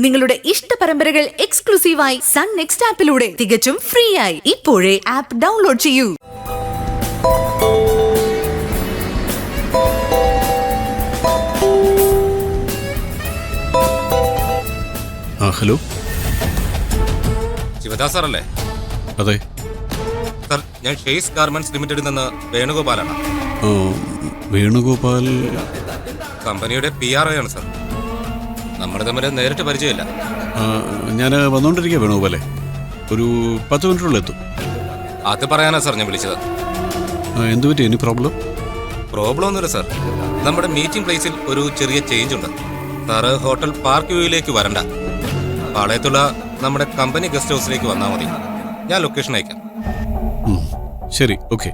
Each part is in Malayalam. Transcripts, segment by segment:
നിങ്ങളുടെ ഇഷ്ട പരമ്പരകൾ എക്സ്ക്ലൂസീവായി സൺ നെക്സ്റ്റ് ആപ്പിലൂടെ തികച്ചും ഫ്രീ ആയി ഇപ്പോഴേ ആപ്പ് ഡൗൺലോഡ് ചെയ്യൂ. ഹലോ, ശിവദാസ് സാറല്ലേ? അതെ സാർ, ഞാൻ ഷെയ്സ് ഗാർമെന്റ്സ് ലിമിറ്റഡിൽ നിന്ന് വേണുഗോപാലാണ്. വേണുഗോപാൽ കമ്പനിയുടെ PRO ആണ് സാർ. നമ്മുടെ തമ്മിൽ നേരിട്ട് പരിചയമില്ല. ഞാൻ വന്നുകൊണ്ടിരിക്കുക. വേണുഗോപാലെ, ഒരു 10 മിനിറ്റിനുള്ളിൽ എത്തും. അത് പറയാനാ സാർ ഞാൻ വിളിച്ചത്. എന്ത് പറ്റി? Any problem? പ്രോബ്ലം ഒന്നുമില്ല സാർ. നമ്മുടെ മീറ്റിംഗ് പ്ലേസിൽ ഒരു ചെറിയ ചേഞ്ച് ഉണ്ട്. സാറ് ഹോട്ടൽ പാർക്ക് വ്യൂയിലേക്ക് വരണ്ട, പാളയത്തുള്ള നമ്മുടെ കമ്പനി ഗസ്റ്റ് ഹൗസിലേക്ക് വന്നാൽ മതി. ഞാൻ ലൊക്കേഷൻ അയക്കാം. ശരി, ഓക്കെ.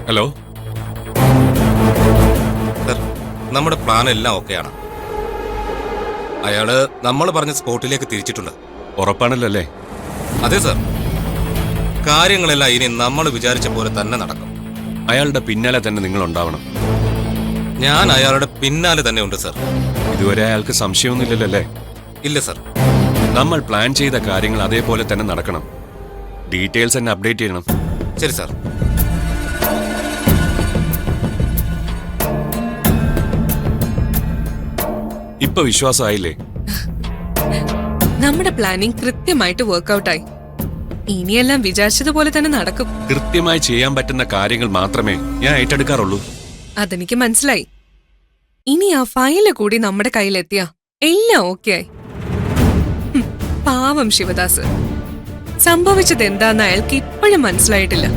ഹലോ സാർ, നമ്മുടെ പ്ലാൻ എല്ലാം ഓക്കെയാണ്. അയാള് നമ്മൾ പറഞ്ഞ സ്പോട്ടിലേക്ക് തിരിച്ചിട്ടുണ്ട്. ഉറപ്പാണല്ലോ അല്ലേ? അതെ സാർ, കാര്യങ്ങളെല്ലാം ഇനി നമ്മൾ വിചാരിച്ച പോലെ തന്നെ നടക്കും. അയാളുടെ പിന്നാലെ തന്നെ നിങ്ങൾ ഉണ്ടാവണം. ഞാൻ അയാളുടെ പിന്നാലെ തന്നെ ഉണ്ട് സാർ. ഇതുവരെ അയാൾക്ക് സംശയമൊന്നുമില്ലല്ലോ അല്ലേ? ഇല്ല സാർ. നമ്മൾ പ്ലാൻ ചെയ്ത കാര്യങ്ങൾ അതേപോലെ തന്നെ നടക്കണം. ഡീറ്റെയിൽസ് തന്നെ അപ്ഡേറ്റ് ചെയ്യണം. ശരി സാർ. ഇപ്പൊ വിശ്വാസമായില്ലേ? നമ്മുടെ പ്ലാനിങ് കൃത്യമായിട്ട് വർക്ക്ഔട്ടായി. ഇനിയെല്ലാം വിചാരിച്ചതുപോലെ തന്നെ നടക്കും. കൃത്യമായി ചെയ്യാൻ പറ്റുന്ന കാര്യങ്ങൾ മാത്രമേ ഞാൻ ഏറ്റെടുക്കാറുള്ളൂ. അതെനിക്ക് മനസ്സിലായി. ഇനി ആ ഫയല് കൂടി നമ്മുടെ കയ്യിലെത്തിയ എല്ലാം ഓക്കെ ആയി. പാവം ശിവദാസ്, സംഭവിച്ചത് എന്താന്ന് അയാൾക്ക് ഇപ്പോഴും മനസ്സിലായിട്ടില്ല.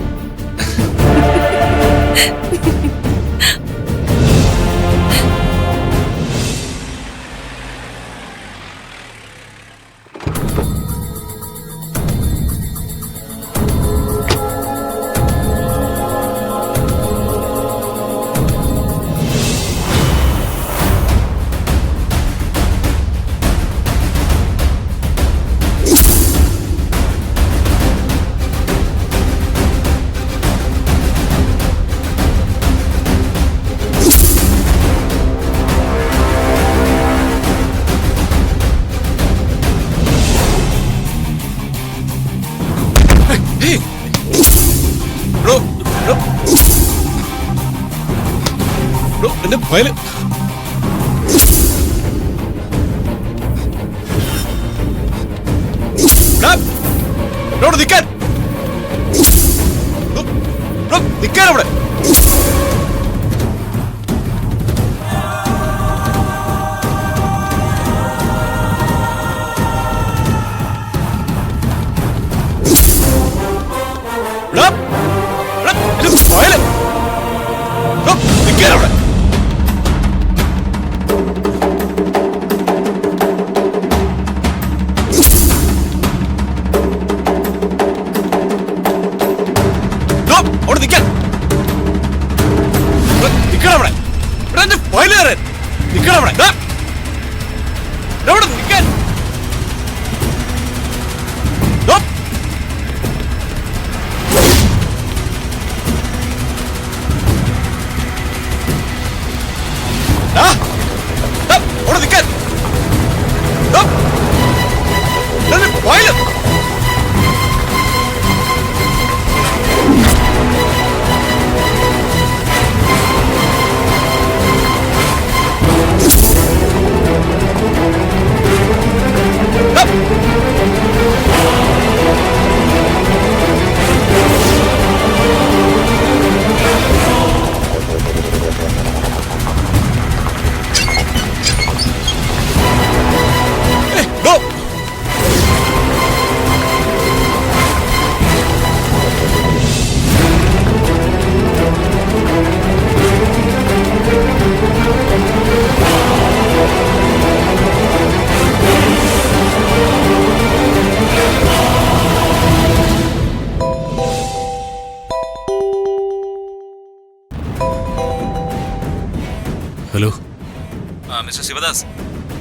മിസ്റ്റർ ശിവദാസ്,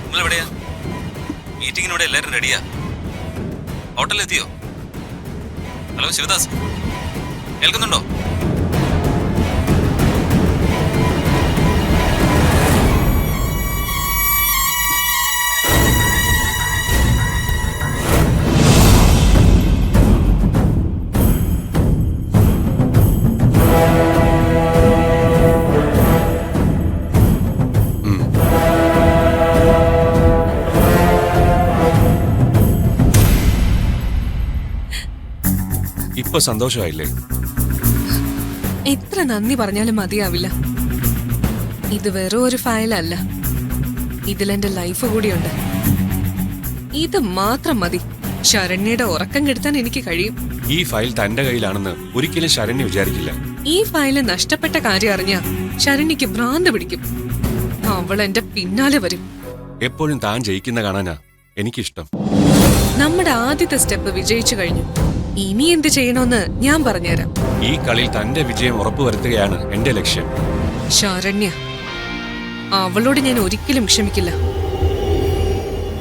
നിങ്ങൾ എവിടെയാ? മീറ്റിംഗിന് ഇവിടെ എല്ലാവരും റെഡിയാ. ഹോട്ടലിലെത്തിയോ? ഹലോ ശിവദാസ്, കേൾക്കുന്നുണ്ടോ? ഇപ്പൊ സന്തോഷമായില്ലേ? എത്ര നന്ദി പറഞ്ഞാലും മതിയാവില്ല. ഇത് വെറും ഒരു ഫയലല്ല, ഇതിലെന്റെ ലൈഫ് കൂടിയുണ്ട്. ഇത് മാത്രം മതി ശരണ്യയുടെ ഉറക്കം കെടുത്താൻ എനിക്ക് കഴിയും. ഈ ഫയൽ തന്റെ കയ്യിലാണെന്ന് ഒരിക്കലും ശരണ്യ വിചാരിക്കില്ല. ഈ ഫയല് നഷ്ടപ്പെട്ട കാര്യം അറിഞ്ഞാ ശരണ്യക്ക് ഭ്രാന്ത് പിടിക്കും. അവൾ എന്റെ പിന്നാലെ വരും. എപ്പോഴും താൻ ജയിക്കുന്ന കാണാനാ എനിക്കിഷ്ടം. നമ്മുടെ ആദ്യത്തെ സ്റ്റെപ്പ് വിജയിച്ചു കഴിഞ്ഞു. ഇനി എന്ത് ചെയ്യണമെന്ന് ഞാൻ പറഞ്ഞുതരാം. ഈ കളിയിൽ തന്റെ വിജയം ഉറപ്പുവരുത്തുകയാണ് എന്റെ ലക്ഷ്യം. ശരണ്യ, അവളോട് ഞാൻ ഒരിക്കലും ക്ഷമിക്കില്ല.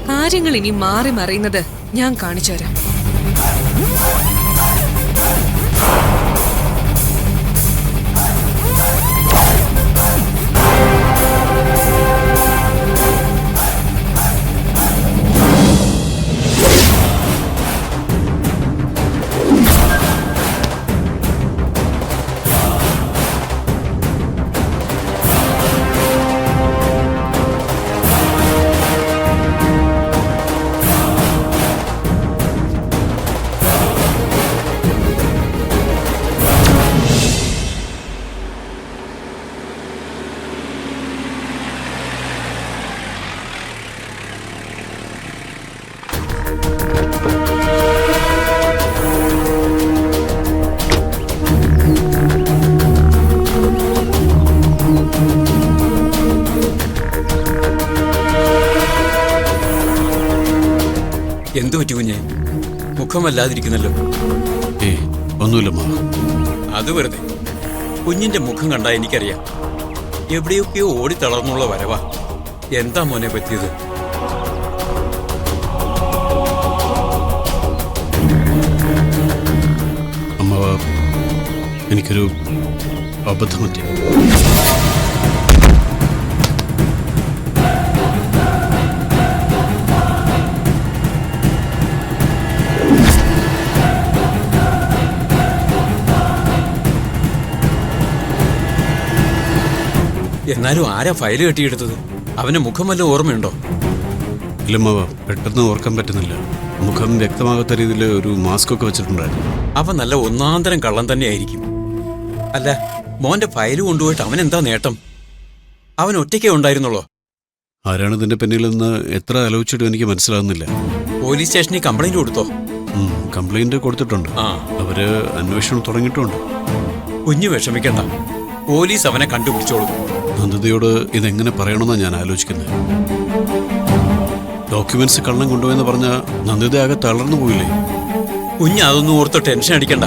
കാര്യങ്ങൾ ഇനി മാറി മറിയുന്നത് ഞാൻ കാണിച്ചു തരാം. എന്തു പറ്റി കുഞ്ഞെ? മുഖം വല്ലാതിരിക്കുന്നല്ലോ. ഒന്നുമില്ല മാ. അത് വെറുതെ. കുഞ്ഞിന്റെ മുഖം കണ്ടാ എനിക്കറിയാം എവിടെയൊക്കെയോ ഓടി തളർന്നുള്ള വരവാ. എന്താ മോനെ പറ്റിയത്? അമ്മ, എനിക്കൊരു അബദ്ധം പറ്റി. എന്നാലും ആരാ ഫയല് കെട്ടിയെടുത്തത്? അവന്റെ മുഖം വല്ല ഓർമ്മയുണ്ടോ? ഇല്ലമ്മാവ, പെട്ടെന്ന് ഓർക്കാൻ പറ്റുന്നില്ല. മുഖം വ്യക്തമാകാത്ത രീതിയിൽ ഒരു മാസ്ക് ഒക്കെ വെച്ചിട്ടുണ്ടായിരുന്നു. അവൻ നല്ല ഒന്നാന്തരം കള്ളം തന്നെ ആയിരിക്കും. അല്ല, മോന്റെ ഫയല് കൊണ്ടുപോയിട്ട് അവൻ എന്താ നേട്ടം? അവൻ ഒറ്റയ്ക്കേ ഉണ്ടായിരുന്നുള്ളോ? ആരാണ് ഇതിന്റെ പിന്നിലെന്ന് എത്ര ആലോചിച്ചിട്ടും എനിക്ക് മനസ്സിലാകുന്നില്ല. പോലീസ് സ്റ്റേഷനിൽ കംപ്ലൈന്റ് കൊടുത്തോ? കംപ്ലൈന്റ് കൊടുത്തിട്ടുണ്ട്. അവര് അന്വേഷണം തുടങ്ങിയിട്ടുണ്ട്. കുഞ്ഞു വിഷമിക്കണ്ട, പോലീസ് അവനെ കണ്ടുപിടിച്ചോളൂ. നന്ദിതയോട് ഇതെങ്ങനെ പറയണമെന്നാണ് ഞാൻ ആലോചിക്കുന്നത്. ഡോക്യുമെന്റ്സ് കള്ളം കൊണ്ടുപോയെന്ന് പറഞ്ഞ നന്ദിത ആകെ തളർന്നു പോയില്ലേ? കുഞ്ഞ് അതൊന്നും ഓർത്ത് ടെൻഷൻ അടിക്കണ്ട.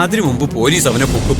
അതിനു മുമ്പ് പോലീസ് അവനെ പൊക്കും.